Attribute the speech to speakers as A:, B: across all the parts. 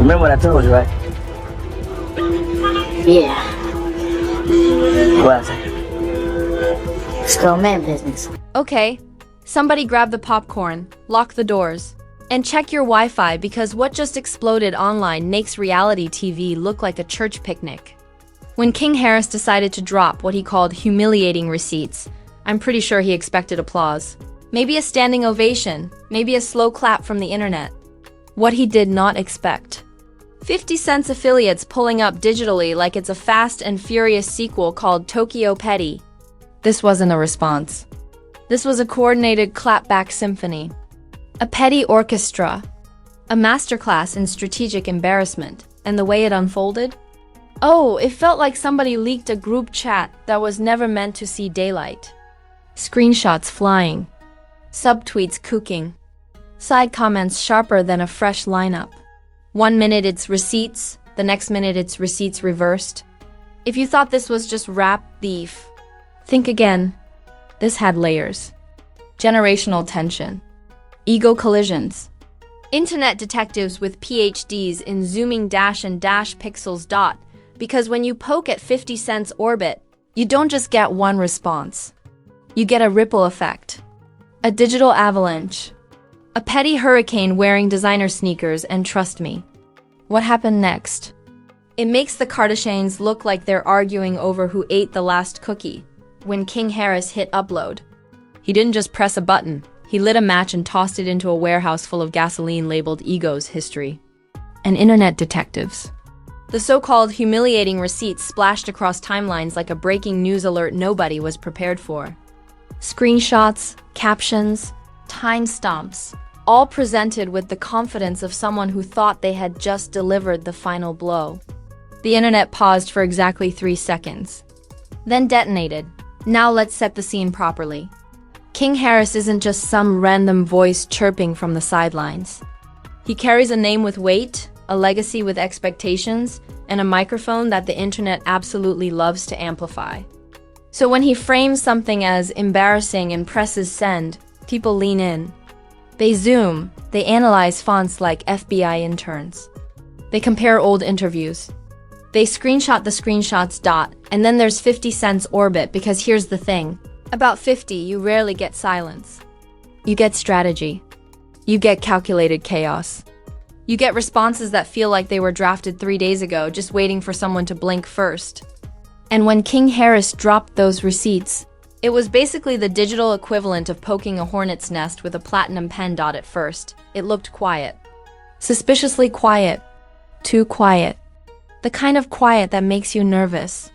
A: Remember what I told you, right?
B: Yeah,
A: What else?
B: it's grown man business.
C: Okay, somebody grab the popcorn, lock the doors, and check your Wi-Fi because what just exploded online makes reality TV look like a church picnic. When King Harris decided to drop what he called humiliating receipts, I'm pretty sure he expected applause. Maybe a standing ovation, maybe a slow clap from the internet. What he did not expect. 50 Cent's affiliates pulling up digitally like it's a Fast and Furious sequel called Tokyo Petty. This wasn't a response. This was a coordinated clapback symphony. A petty orchestra. A masterclass in strategic embarrassment. And the way it unfolded? Oh, it felt like somebody leaked a group chat that was never meant to see daylight. Screenshots flying. Subtweets cooking. Side comments sharper than a fresh lineup. 1 minute it's receipts, the next minute it's receipts reversed. If you thought this was just rap beef, think again. This had layers. Generational tension. Ego collisions. Internet detectives with PhDs in zooming dash and dash pixels dot, because when you poke at 50 Cent's orbit, you don't just get one response. You get a ripple effect. A digital avalanche. A petty hurricane wearing designer sneakers, and trust me. What happened next? It makes the Kardashians look like they're arguing over who ate the last cookie when King Harris hit upload. He didn't just press a button. He lit a match and tossed it into a warehouse full of gasoline labeled Ego's history. And internet detectives. The so-called humiliating receipts splashed across timelines like a breaking news alert nobody was prepared for. Screenshots, captions, timestamps, all presented with the confidence of someone who thought they had just delivered the final blow. The internet paused for exactly 3 seconds, then detonated. Now let's set the scene properly. King Harris isn't just some random voice chirping from the sidelines. He carries a name with weight, a legacy with expectations, and a microphone that the internet absolutely loves to amplify. So when he frames something as embarrassing and presses send, people lean in. They zoom, they analyze fonts like FBI interns. They compare old interviews. They screenshot the screenshots dot, and then there's 50 Cent's orbit because here's the thing. About 50, you rarely get silence. You get strategy. You get calculated chaos. You get responses that feel like they were drafted 3 days ago, just waiting for someone to blink first. And when King Harris dropped those receipts, it was basically the digital equivalent of poking a hornet's nest with a platinum pen dot at first. It looked quiet. Suspiciously quiet. Too quiet. The kind of quiet that makes you nervous.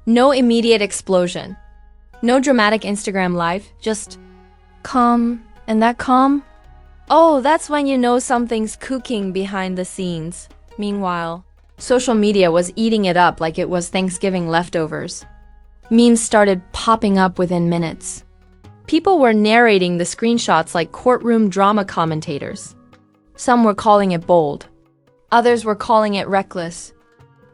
C: No immediate explosion. No dramatic Instagram live, just calm. And that calm? Oh, that's when you know something's cooking behind the scenes. Meanwhile, social media was eating it up like it was Thanksgiving leftovers. Memes started popping up within minutes. People were narrating the screenshots like courtroom drama commentators. Some were calling it bold. Others were calling it reckless.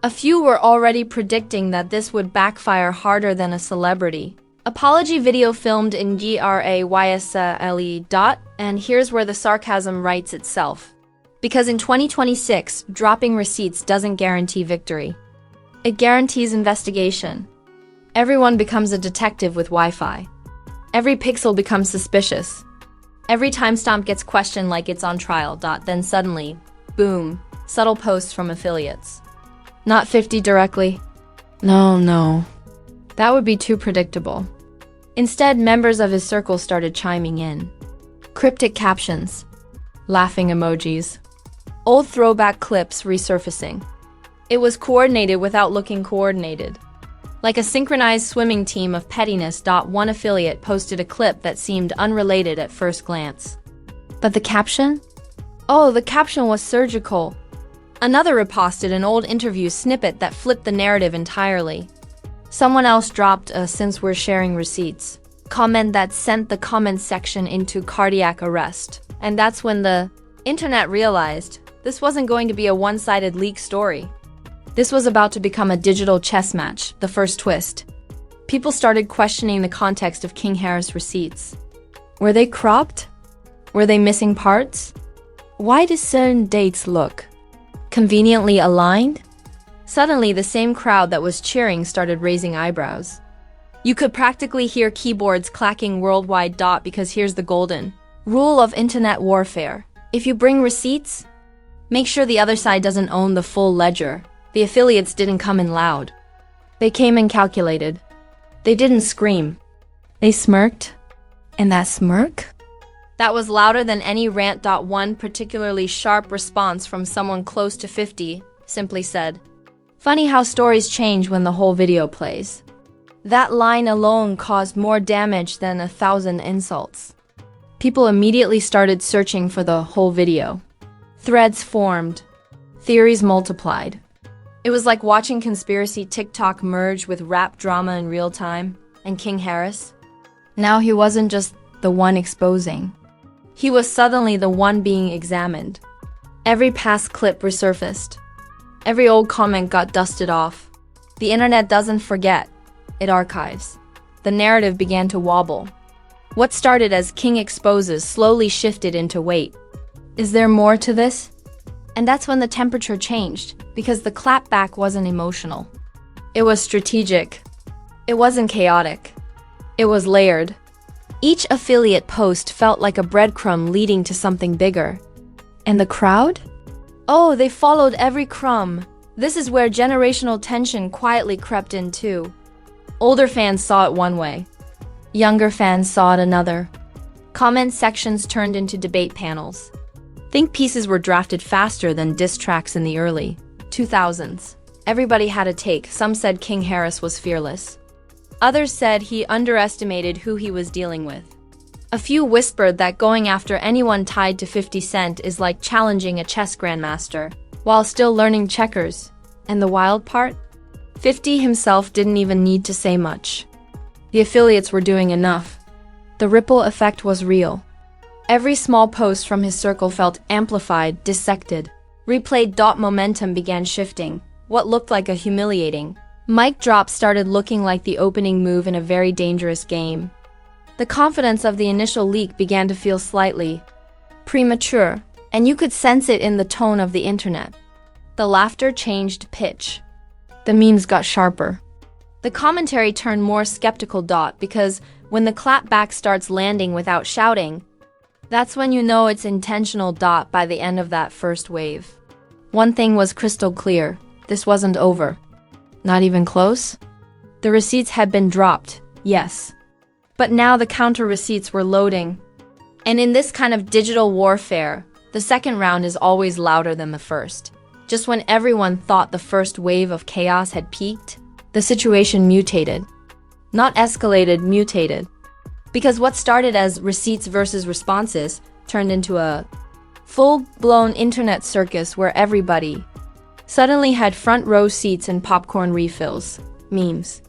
C: A few were already predicting that this would backfire harder than a celebrity. Apology video filmed in GRAYSLE dot, and here's where the sarcasm writes itself. Because in 2026, dropping receipts doesn't guarantee victory. It guarantees investigation. Everyone becomes a detective with Wi-Fi. Every pixel becomes suspicious. Every timestamp gets questioned like it's on trial. Then suddenly, boom, subtle posts from affiliates. Not 50 directly. No. That would be too predictable. Instead, members of his circle started chiming in. Cryptic captions. Laughing emojis. Old throwback clips resurfacing. It was coordinated without looking coordinated. Like a synchronized swimming team of pettiness. One affiliate posted a clip that seemed unrelated at first glance. But the caption? Oh, the caption was surgical. Another reposted an old interview snippet that flipped the narrative entirely. Someone else dropped a "since we're sharing receipts" comment that sent the comments section into cardiac arrest. And that's when the internet realized this wasn't going to be a one-sided leak story. This was about to become a digital chess match, the first twist. People started questioning the context of King Harris receipts. Were they cropped? Were they missing parts? Why did certain dates look Conveniently aligned? Suddenly, the same crowd that was cheering started raising eyebrows. You could practically hear keyboards clacking worldwide. Because here's the golden rule of internet warfare. If you bring receipts, make sure the other side doesn't own the full ledger. The affiliates didn't come in loud. They came in calculated. They didn't scream. They smirked. And that smirk? That was louder than any rant. One particularly sharp response from someone close to 50 simply said, "Funny how stories change when the whole video plays." That line alone caused more damage than 1,000 insults. People immediately started searching for the whole video. Threads formed. Theories multiplied. It was like watching conspiracy TikTok merge with rap drama in real time. And King Harris? Now he wasn't just the one exposing. He was suddenly the one being examined. Every past clip resurfaced. Every old comment got dusted off. The internet doesn't forget. It archives. The narrative began to wobble. What started as King exposes slowly shifted into wait. Is there more to this? And that's when the temperature changed, because the clapback wasn't emotional. It was strategic. It wasn't chaotic. It was layered. Each affiliate post felt like a breadcrumb leading to something bigger. And the crowd? Oh, they followed every crumb. This is where generational tension quietly crept in too. Older fans saw it one way. Younger fans saw it another. Comment sections turned into debate panels. Think pieces were drafted faster than diss tracks in the early 2000s. Everybody had a take. Some said King Harris was fearless. Others said he underestimated who he was dealing with. A few whispered that going after anyone tied to 50 Cent is like challenging a chess grandmaster, while still learning checkers. And the wild part? 50 himself didn't even need to say much. The affiliates were doing enough. The ripple effect was real. Every small post from his circle felt amplified, dissected. Replayed. Momentum began shifting. What looked like a humiliating mic drop started looking like the opening move in a very dangerous game. The confidence of the initial leak began to feel slightly premature, and you could sense it in the tone of the internet. The laughter changed pitch. The memes got sharper. The commentary turned more skeptical. Because when the clapback starts landing without shouting, that's when you know it's intentional. By the end of that first wave, one thing was crystal clear. This wasn't over. Not even close. The receipts had been dropped, yes. But now the counter receipts were loading. And in this kind of digital warfare, the second round is always louder than the first. Just when everyone thought the first wave of chaos had peaked, the situation mutated. Not escalated, mutated. Because what started as receipts versus responses turned into a full-blown internet circus where everybody suddenly had front row seats and popcorn refills. Memes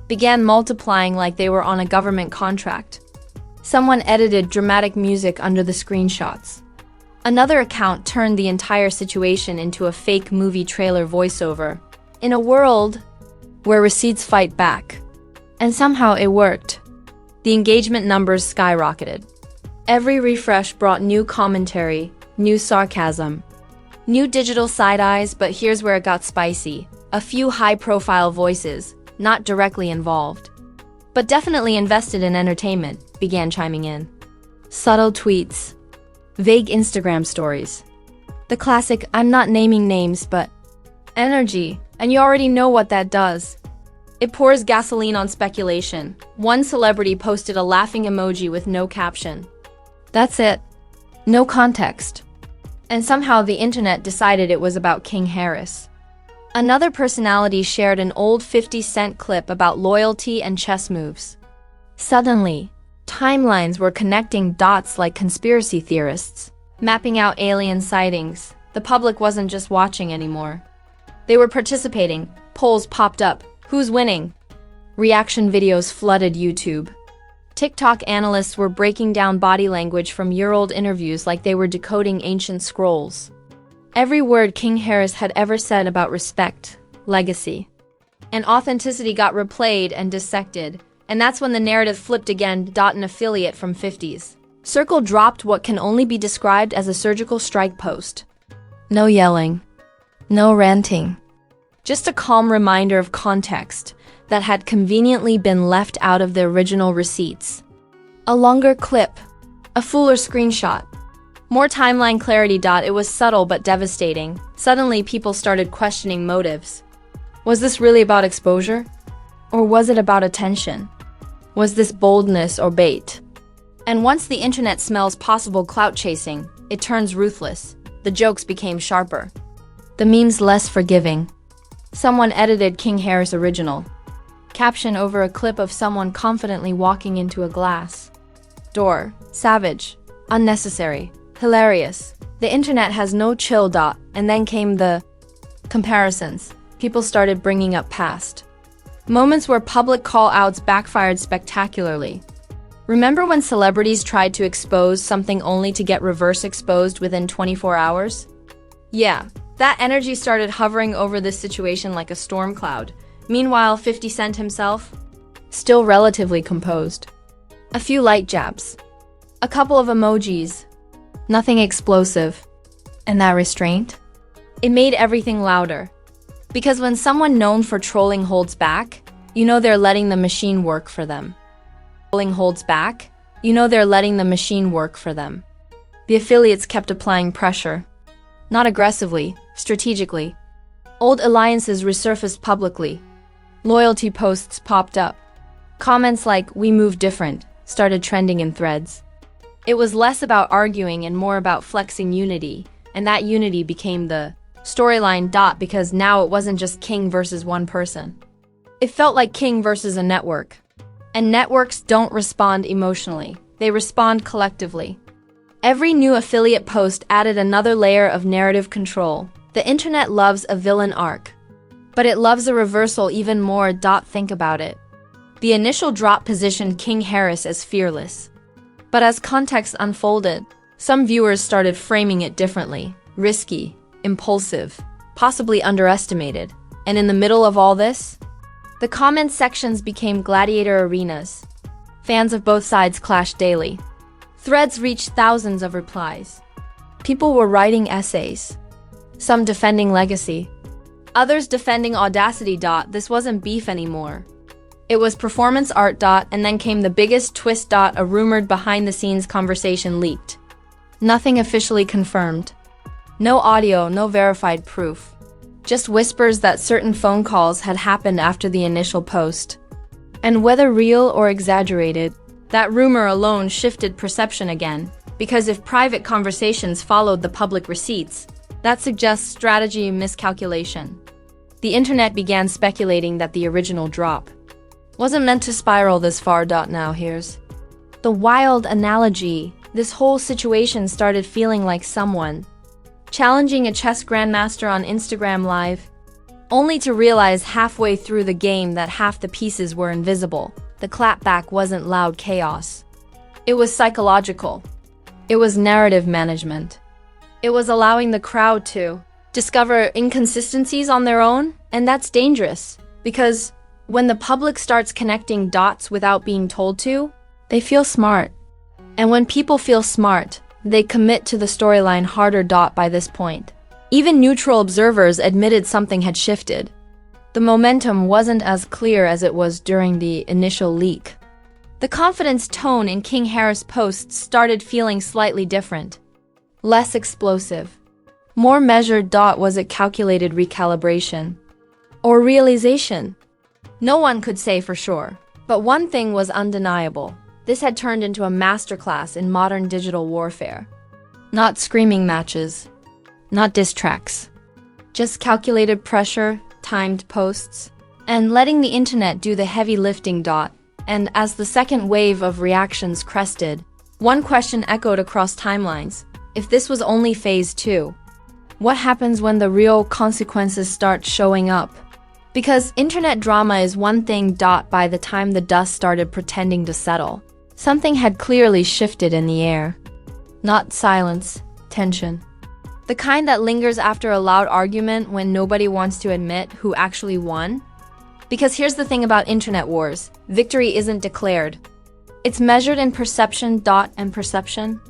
C: began multiplying like they were on a government contract. Someone edited dramatic music under the screenshots. Another account turned the entire situation into a fake movie trailer voiceover. In a world where receipts fight back. And somehow it worked. The engagement numbers skyrocketed. Every refresh brought new commentary, new sarcasm, new digital side eyes. But here's where it got spicy. A few high-profile voices, not directly involved, but definitely invested in entertainment, began chiming in. Subtle tweets, vague Instagram stories. The classic, I'm not naming names, but energy. And you already know what that does. It pours gasoline on speculation. One celebrity posted a laughing emoji with no caption. That's it. No context. And somehow the internet decided it was about King Harris. Another personality shared an old 50 Cent clip about loyalty and chess moves. Suddenly, timelines were connecting dots like conspiracy theorists, mapping out alien sightings. The public wasn't just watching anymore. They were participating. Polls popped up. Who's winning? Reaction videos flooded YouTube. TikTok analysts were breaking down body language from year-old interviews like they were decoding ancient scrolls. Every word King Harris had ever said about respect, legacy, and authenticity got replayed and dissected, and that's when the narrative flipped again. An affiliate from 50s Circle dropped what can only be described as a surgical strike post. No yelling. No ranting. Just a calm reminder of context that had conveniently been left out of the original receipts. A longer clip. A fuller screenshot. More timeline clarity. It was subtle but devastating. Suddenly, people started questioning motives. Was this really about exposure? Or was it about attention? Was this boldness or bait? And once the internet smells possible clout chasing, it turns ruthless. The jokes became sharper. The memes less forgiving. Someone edited King Harris original. Caption over a clip of someone confidently walking into a glass door. Savage. Unnecessary. Hilarious. The internet has no chill. And then came the comparisons. People started bringing up past moments where public call-outs backfired spectacularly. Remember when celebrities tried to expose something only to get reverse exposed within 24 hours? Yeah, that energy started hovering over this situation like a storm cloud. Meanwhile, 50 Cent himself, still relatively composed. A few light jabs. A couple of emojis. Nothing explosive. And that restraint? It made everything louder. Because when someone known for trolling holds back, you know they're letting the machine work for them. Trolling holds back, you know they're letting the machine work for them. The affiliates kept applying pressure. Not aggressively, strategically. Old alliances resurfaced publicly. Loyalty posts popped up. Comments like, "We move different," started trending in threads. It was less about arguing and more about flexing unity, and that unity became the storyline. Because now it wasn't just King versus one person. It felt like King versus a network. And networks don't respond emotionally, they respond collectively. Every new affiliate post added another layer of narrative control. The internet loves a villain arc. But it loves a reversal even more. Think about it. The initial drop positioned King Harris as fearless. But as context unfolded, some viewers started framing it differently. Risky, impulsive, possibly underestimated. And in the middle of all this, the comment sections became gladiator arenas. Fans of both sides clashed daily. Threads reached thousands of replies. People were writing essays. Some defending legacy. Others defending audacity. This wasn't beef anymore. It was performance art. And then came the biggest twist. A rumored behind-the-scenes conversation leaked. Nothing officially confirmed. No audio, no verified proof. Just whispers that certain phone calls had happened after the initial post. And whether real or exaggerated, that rumor alone shifted perception again. Because if private conversations followed the public receipts, that suggests strategy miscalculation. The internet began speculating that the original drop wasn't meant to spiral this far. Now here's the wild analogy. This whole situation started feeling like someone challenging a chess grandmaster on Instagram Live, only to realize halfway through the game that half the pieces were invisible. The clapback wasn't loud chaos. It was psychological. It was narrative management. It was allowing the crowd to discover inconsistencies on their own, and that's dangerous, because when the public starts connecting dots without being told to, they feel smart. And when people feel smart, they commit to the storyline harder. By this point, even neutral observers admitted something had shifted. The momentum wasn't as clear as it was during the initial leak. The confidence tone in King Harris posts started feeling slightly different. Less explosive. More measured. Was it calculated recalibration? Or realization? No one could say for sure. But one thing was undeniable. This had turned into a masterclass in modern digital warfare. Not screaming matches. Not diss tracks. Just calculated pressure, timed posts, and letting the internet do the heavy lifting. And as the second wave of reactions crested, one question echoed across timelines. If this was only phase 2, what happens when the real consequences start showing up? Because internet drama is one thing. By the time the dust started pretending to settle, something had clearly shifted in the air. Not silence, tension. The kind that lingers after a loud argument when nobody wants to admit who actually won. Because here's the thing about internet wars. Victory isn't declared. It's measured in perception. And perception?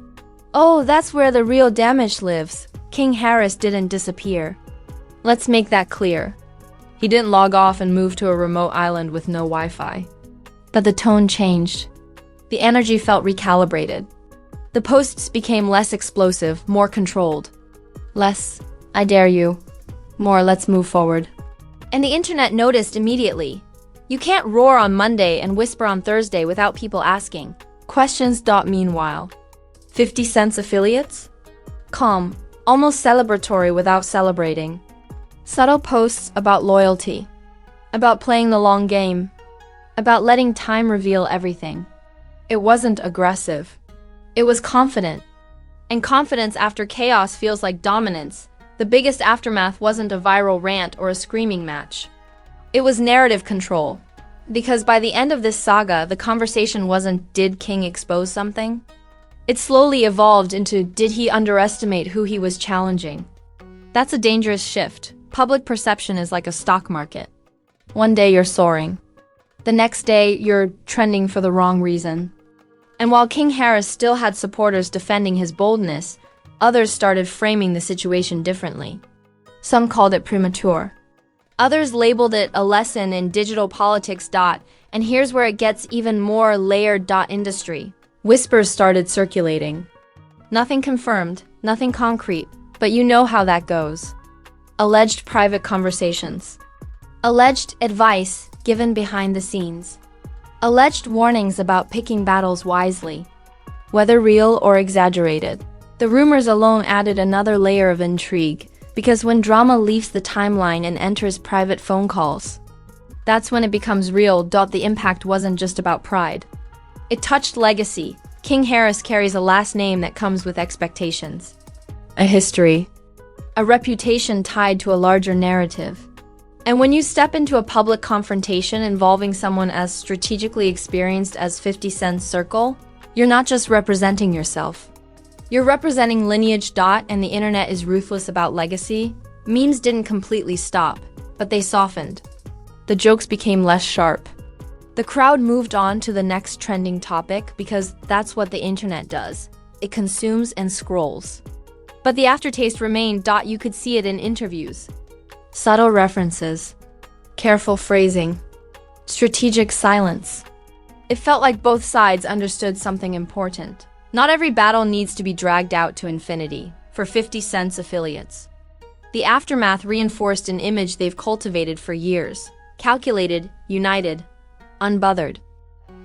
C: Oh, that's where the real damage lives. King Harris didn't disappear. Let's make that clear. He didn't log off and move to a remote island with no Wi-Fi. But the tone changed. The energy felt recalibrated. The posts became less explosive, more controlled. Less, I dare you. More, let's move forward. And the internet noticed immediately. You can't roar on Monday and whisper on Thursday without people asking questions. Meanwhile, 50 cents affiliates? Calm, almost celebratory without celebrating. Subtle posts about loyalty, about playing the long game, about letting time reveal everything. It wasn't aggressive. It was confident. And confidence after chaos feels like dominance. The biggest aftermath wasn't a viral rant or a screaming match. It was narrative control. Because by the end of this saga, the conversation wasn't, did King expose something? It slowly evolved into, did he underestimate who he was challenging? That's a dangerous shift. Public perception is like a stock market. One day you're soaring. The next day you're trending for the wrong reason. And while King Harris still had supporters defending his boldness, others started framing the situation differently. Some called it premature. Others labeled it a lesson in digital politics. And here's where it gets even more layered. Industry. Whispers started circulating. Nothing confirmed, nothing concrete, but you know how that goes. Alleged private conversations. Alleged advice given behind the scenes. Alleged warnings about picking battles wisely. Whether real or exaggerated. The rumors alone added another layer of intrigue, because when drama leaves the timeline and enters private phone calls, that's when it becomes real. The impact wasn't just about pride. It touched legacy. King Harris carries a last name that comes with expectations. A history. A reputation tied to a larger narrative. And when you step into a public confrontation involving someone as strategically experienced as 50 Cent's Circle, you're not just representing yourself. You're representing lineage. And the internet is ruthless about legacy. Memes didn't completely stop, but they softened. The jokes became less sharp. The crowd moved on to the next trending topic because that's what the internet does. It consumes and scrolls. But the aftertaste remained. You could see it in interviews. Subtle references. Careful phrasing. Strategic silence. It felt like both sides understood something important. Not every battle needs to be dragged out to infinity for 50 Cent's affiliates. The aftermath reinforced an image they've cultivated for years. Calculated, united, unbothered.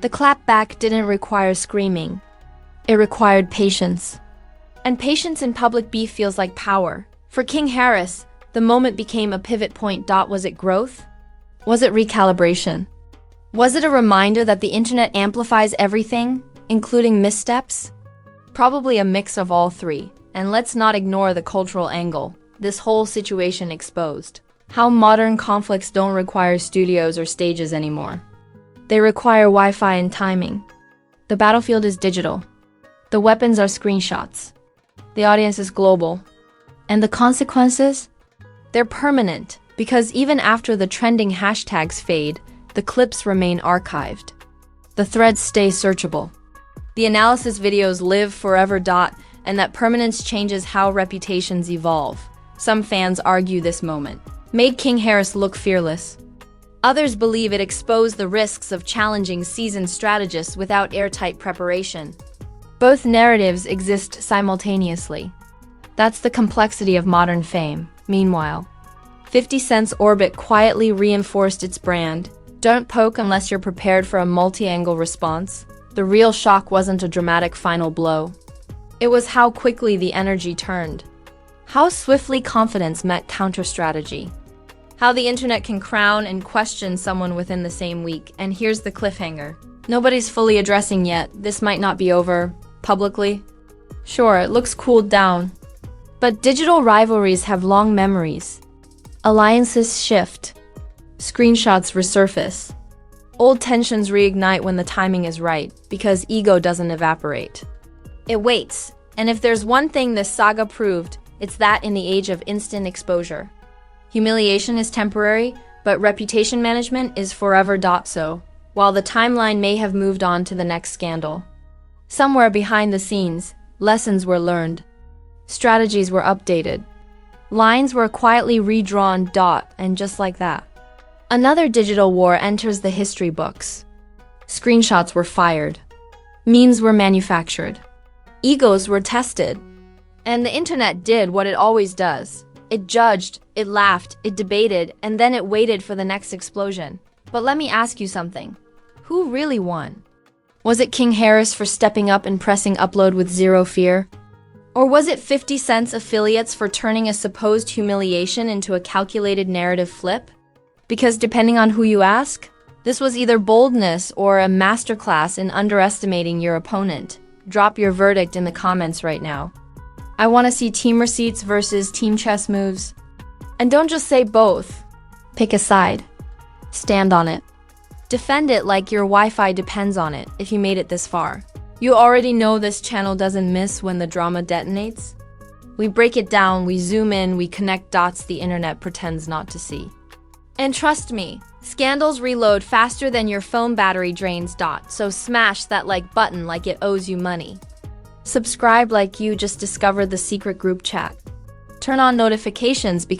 C: The clapback didn't require screaming. It required patience. And patience in public beef feels like power. For King Harris, the moment became a pivot point. Was it growth? Was it recalibration? Was it a reminder that the internet amplifies everything, including missteps? Probably a mix of all three. And let's not ignore the cultural angle this whole situation exposed. How modern conflicts don't require studios or stages anymore. They require Wi-Fi and timing. The battlefield is digital. The weapons are screenshots. The audience is global. And the consequences? They're permanent, because even after the trending hashtags fade, the clips remain archived. The threads stay searchable. The analysis videos live forever. And that permanence changes how reputations evolve. Some fans argue this moment made King Harris look fearless. Others believe it exposed the risks of challenging seasoned strategists without airtight preparation. Both narratives exist simultaneously. That's the complexity of modern fame. Meanwhile, 50 Cent's orbit quietly reinforced its brand. Don't poke unless you're prepared for a multi-angle response. The real shock wasn't a dramatic final blow. It was how quickly the energy turned. How swiftly confidence met counter-strategy. How the internet can crown and question someone within the same week. And here's the cliffhanger. Nobody's fully addressing yet. This might not be over publicly. Sure, it looks cooled down. But digital rivalries have long memories. Alliances shift. Screenshots resurface. Old tensions reignite when the timing is right, because ego doesn't evaporate. It waits. And if there's one thing this saga proved, it's that in the age of instant exposure, humiliation is temporary, but reputation management is forever. So, while the timeline may have moved on to the next scandal, somewhere behind the scenes, lessons were learned. Strategies were updated. Lines were quietly redrawn dot, and just like that. Another digital war enters the history books. Screenshots were fired. Memes were manufactured. Egos were tested. And the internet did what it always does. It judged, it laughed, it debated, and then it waited for the next explosion. But let me ask you something. Who really won? Was it King Harris for stepping up and pressing upload with zero fear? Or was it 50 Cent's affiliates for turning a supposed humiliation into a calculated narrative flip? Because depending on who you ask, this was either boldness or a masterclass in underestimating your opponent. Drop your verdict in the comments right now. I want to see team receipts versus team chess moves. And don't just say both. Pick a side. Stand on it. Defend it like your Wi-Fi depends on it if you made it this far. You already know this channel doesn't miss when the drama detonates. We break it down, we zoom in, we connect dots the internet pretends not to see. And trust me, scandals reload faster than your phone battery drains dot, so smash that like button like it owes you money. Subscribe like you just discovered the secret group chat. Turn on notifications because